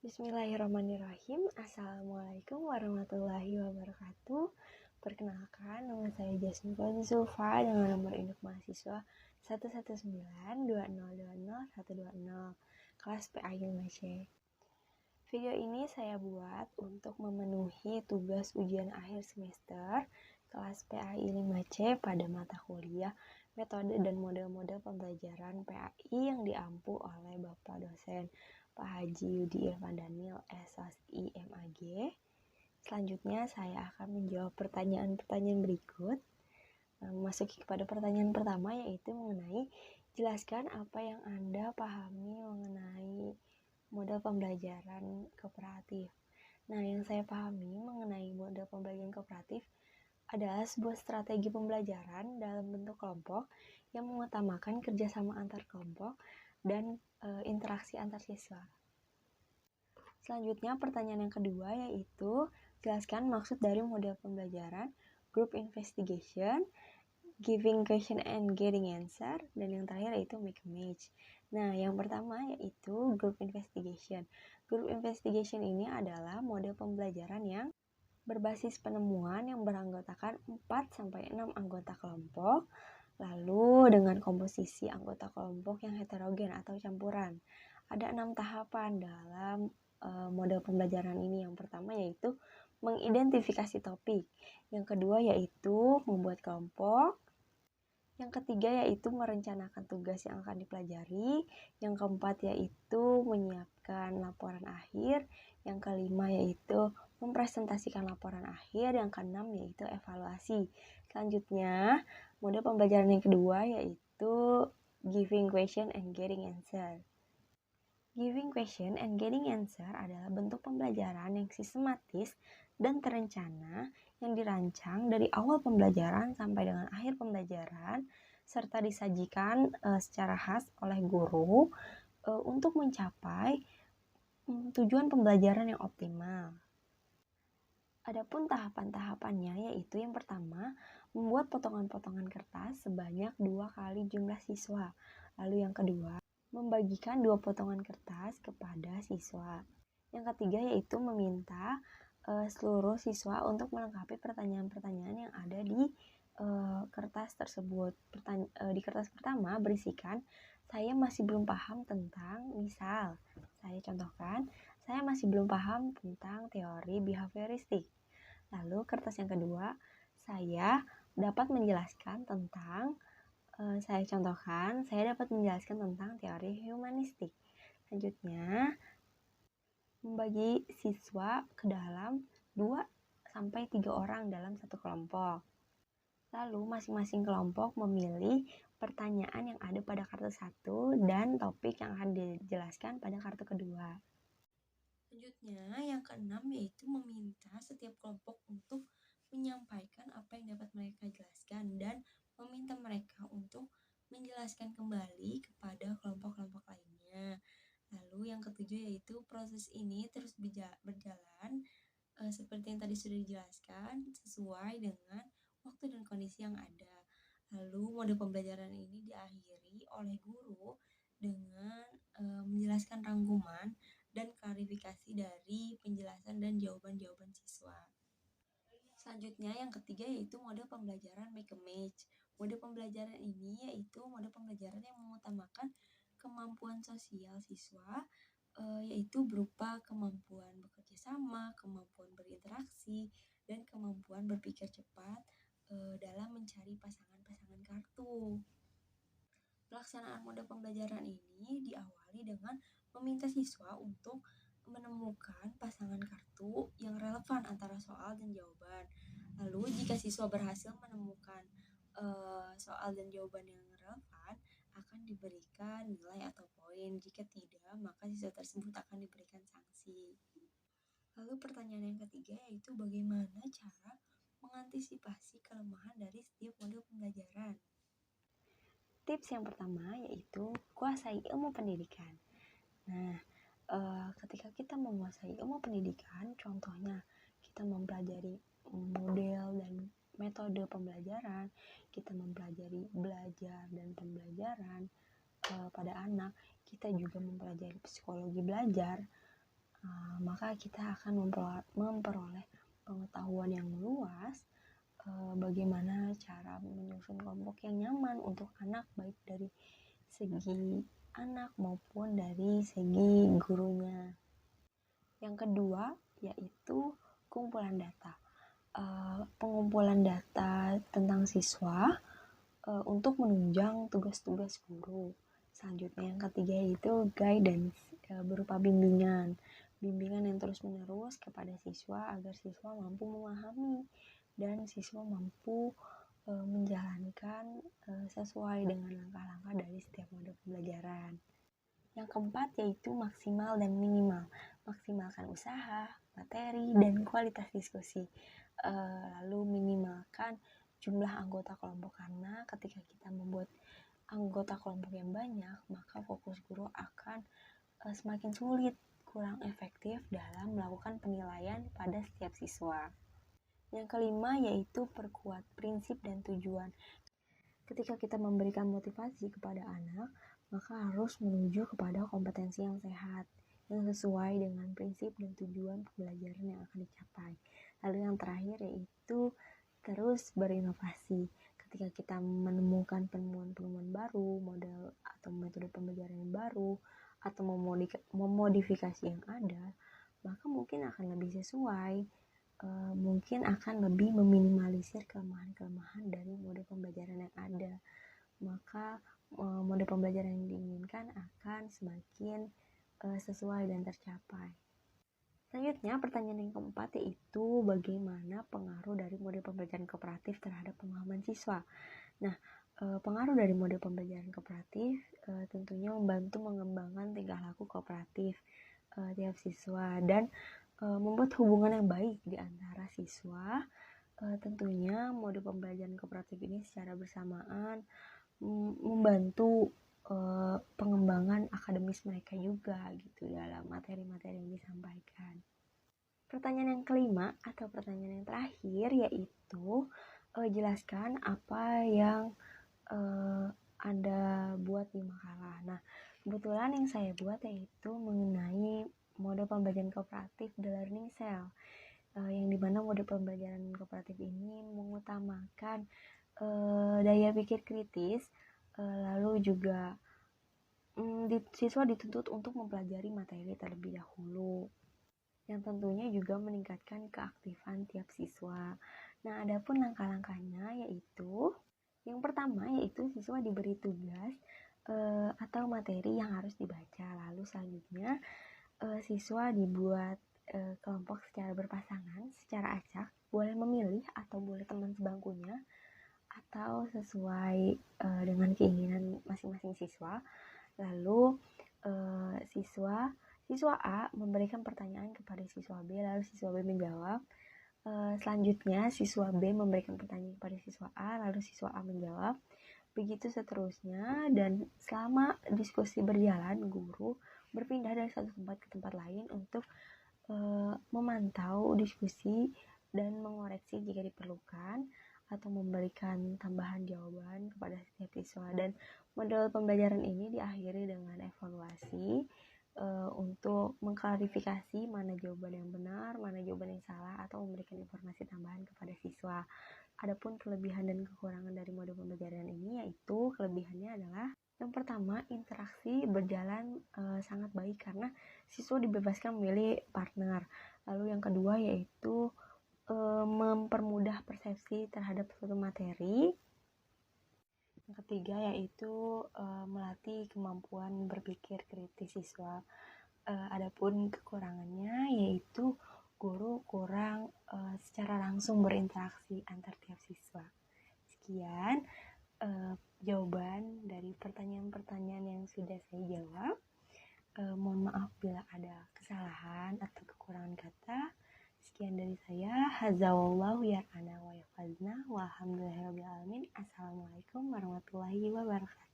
Bismillahirrahmanirrahim. Assalamualaikum warahmatullahi wabarakatuh. Perkenalkan, nama saya Jasmine Zulfa dengan nomor induk mahasiswa 11920202120 kelas PA Ilmu C. Video ini saya buat untuk memenuhi tugas ujian akhir semester kelas PAI 5C pada mata kuliah metode dan model-model pembelajaran PAI yang diampu oleh Bapak dosen Pak Haji Yudi Irfan Daniel SSI MAG. Selanjutnya saya akan menjawab pertanyaan-pertanyaan berikut. Memasuki kepada pertanyaan pertama, yaitu mengenai jelaskan apa yang Anda pahami mengenai model pembelajaran kooperatif. Nah, yang saya pahami mengenai model pembelajaran kooperatif adalah sebuah strategi pembelajaran dalam bentuk kelompok yang mengutamakan kerjasama antar kelompok dan interaksi antar siswa. Selanjutnya, pertanyaan yang kedua yaitu jelaskan maksud dari model pembelajaran group investigation, giving question and getting answer, dan yang terakhir yaitu make a match. Nah, yang pertama yaitu group investigation. Group investigation ini adalah model pembelajaran yang berbasis penemuan yang beranggotakan 4-6 anggota kelompok, lalu dengan komposisi anggota kelompok yang heterogen atau campuran. Ada 6 tahapan dalam model pembelajaran ini. Yang pertama yaitu mengidentifikasi topik, yang kedua yaitu membuat kelompok, yang ketiga yaitu merencanakan tugas yang akan dipelajari, yang keempat yaitu menyiapkan laporan akhir, yang kelima yaitu mempresentasikan laporan akhir, yang keenam yaitu evaluasi. Selanjutnya, model pembelajaran yang kedua yaitu giving question and getting answer. Giving question and getting answer adalah bentuk pembelajaran yang sistematis dan terencana yang dirancang dari awal pembelajaran sampai dengan akhir pembelajaran, serta disajikan secara khas oleh guru untuk mencapai tujuan pembelajaran yang optimal. Adapun tahapan-tahapannya yaitu yang pertama, membuat potongan-potongan kertas sebanyak 2 kali jumlah siswa. Lalu yang kedua, membagikan 2 potongan kertas kepada siswa. Yang ketiga yaitu meminta seluruh siswa untuk melengkapi pertanyaan-pertanyaan yang ada di kertas tersebut. Di kertas pertama berisikan, saya masih belum paham tentang, misal, saya contohkan, saya masih belum paham tentang teori behavioristik. Lalu kertas yang kedua, saya dapat menjelaskan tentang, saya contohkan, saya dapat menjelaskan tentang teori humanistik. Selanjutnya, membagi siswa ke dalam 2-3 orang dalam satu kelompok. Lalu masing-masing kelompok memilih pertanyaan yang ada pada kartu 1 dan topik yang akan dijelaskan pada kartu kedua. Selanjutnya, yang keenam yaitu meminta setiap kelompok untuk menyampaikan apa yang dapat mereka jelaskan dan meminta mereka untuk menjelaskan kembali kepada kelompok-kelompok lainnya. Lalu yang ketujuh yaitu proses ini terus berjalan seperti yang tadi sudah dijelaskan sesuai dengan waktu dan kondisi yang ada. Lalu model pembelajaran ini diakhiri oleh guru dengan menjelaskan rangkuman dan klarifikasi dari penjelasan dan jawaban-jawaban siswa. Selanjutnya yang ketiga yaitu model pembelajaran make a match. Model pembelajaran ini yaitu model pembelajaran yang mengutamakan kemampuan sosial siswa, yaitu berupa kemampuan bekerja sama, kemampuan berinteraksi, dan kemampuan berpikir cepat dalam mencari pasangan-pasangan kartu. Pelaksanaan model pembelajaran ini diawali dengan meminta siswa untuk menemukan pasangan kartu yang relevan antara soal dan jawaban. Lalu jika siswa berhasil menemukan soal dan jawaban yang relevan, akan diberikan nilai atau poin. Jika tidak, maka siswa tersebut akan diberikan sanksi. Lalu pertanyaan yang ketiga yaitu bagaimana cara mengantisipasi kelemahan dari setiap model pembelajaran. Tips yang pertama yaitu kuasai ilmu pendidikan. Nah, ketika kita menguasai ilmu pendidikan, contohnya kita mempelajari model dan metode pembelajaran, kita mempelajari belajar dan pembelajaran, pada anak, kita juga mempelajari psikologi belajar, maka kita akan memperoleh pengetahuan yang luas bagaimana cara menyusun kelompok yang nyaman untuk anak, baik dari segi anak maupun dari segi gurunya. Yang kedua yaitu kumpulan data. Pengumpulan data tentang siswa untuk menunjang tugas-tugas guru. Selanjutnya yang ketiga yaitu guidance, berupa bimbingan yang terus-menerus kepada siswa agar siswa mampu memahami dan siswa mampu menjalankan sesuai dengan langkah-langkah dari setiap mode pembelajaran. Yang keempat yaitu maksimal dan minimal. Maksimalkan usaha, materi, dan kualitas diskusi. Lalu minimalkan jumlah anggota kelompok, karena ketika kita membuat anggota kelompok yang banyak, maka fokus guru akan semakin sulit, kurang efektif dalam melakukan penilaian pada setiap siswa. Yang kelima yaitu perkuat prinsip dan tujuan. Ketika kita memberikan motivasi kepada anak, maka harus menuju kepada kompetensi yang sehat, yang sesuai dengan prinsip dan tujuan pembelajaran yang akan dicapai. Lalu yang terakhir yaitu terus berinovasi. Ketika kita menemukan penemuan-penemuan baru, model atau metode pembelajaran yang baru, atau memodifikasi yang ada, maka mungkin akan lebih sesuai, mungkin akan lebih meminimalisir kelemahan-kelemahan dari mode pembelajaran yang ada. Maka mode pembelajaran yang diinginkan akan semakin sesuai dan tercapai. Selanjutnya, pertanyaan yang keempat yaitu bagaimana pengaruh dari mode pembelajaran kooperatif terhadap pemahaman siswa. Nah, pengaruh dari mode pembelajaran kooperatif tentunya membantu mengembangkan tingkah laku kooperatif tiap siswa dan membuat hubungan yang baik di antara siswa. Tentunya mode pembelajaran kooperatif ini secara bersamaan membantu pengembangan akademis mereka juga gitu dalam materi-materi yang disampaikan. Pertanyaan yang kelima atau pertanyaan yang terakhir yaitu jelaskan apa yang Anda buat di makalah. Nah, kebetulan yang saya buat yaitu mengenai mode pembelajaran kooperatif The Learning Cell, yang dimana mode pembelajaran kooperatif ini mengutamakan daya pikir kritis, lalu juga siswa dituntut untuk mempelajari materi terlebih dahulu, yang tentunya juga meningkatkan keaktifan tiap siswa. Nah, adapun langkah-langkahnya yaitu yang pertama yaitu siswa diberi tugas atau materi yang harus dibaca. Lalu selanjutnya siswa dibuat kelompok secara berpasangan, secara acak, boleh memilih atau boleh teman sebangkunya atau sesuai dengan keinginan masing-masing siswa. Lalu siswa A memberikan pertanyaan kepada siswa B, lalu siswa B menjawab. Selanjutnya siswa B memberikan pertanyaan kepada siswa A, lalu siswa A menjawab. Begitu seterusnya, dan selama diskusi berjalan, guru berpindah dari satu tempat ke tempat lain untuk memantau diskusi dan mengoreksi jika diperlukan, atau memberikan tambahan jawaban kepada setiap siswa. Dan model pembelajaran ini diakhiri dengan evaluasi untuk mengklarifikasi mana jawaban yang benar, mana jawaban yang salah, atau memberikan informasi tambahan kepada siswa. Adapun kelebihan dan kekurangan dari mode pembelajaran ini yaitu kelebihannya adalah yang pertama, interaksi berjalan sangat baik karena siswa dibebaskan memilih partner. Lalu yang kedua yaitu mempermudah persepsi terhadap suatu materi. Yang ketiga yaitu melatih kemampuan berpikir kritis siswa. Adapun kekurangannya yaitu guru kurang secara langsung berinteraksi antar tiap siswa. Sekian jawaban dari pertanyaan-pertanyaan yang sudah saya jawab. Mohon maaf bila ada kesalahan atau kekurangan kata. Sekian dari saya. Hazawallahu yar'ana wa yafazna. Walhamdulillahirrahmanirrahim. Assalamualaikum warahmatullahi wabarakatuh.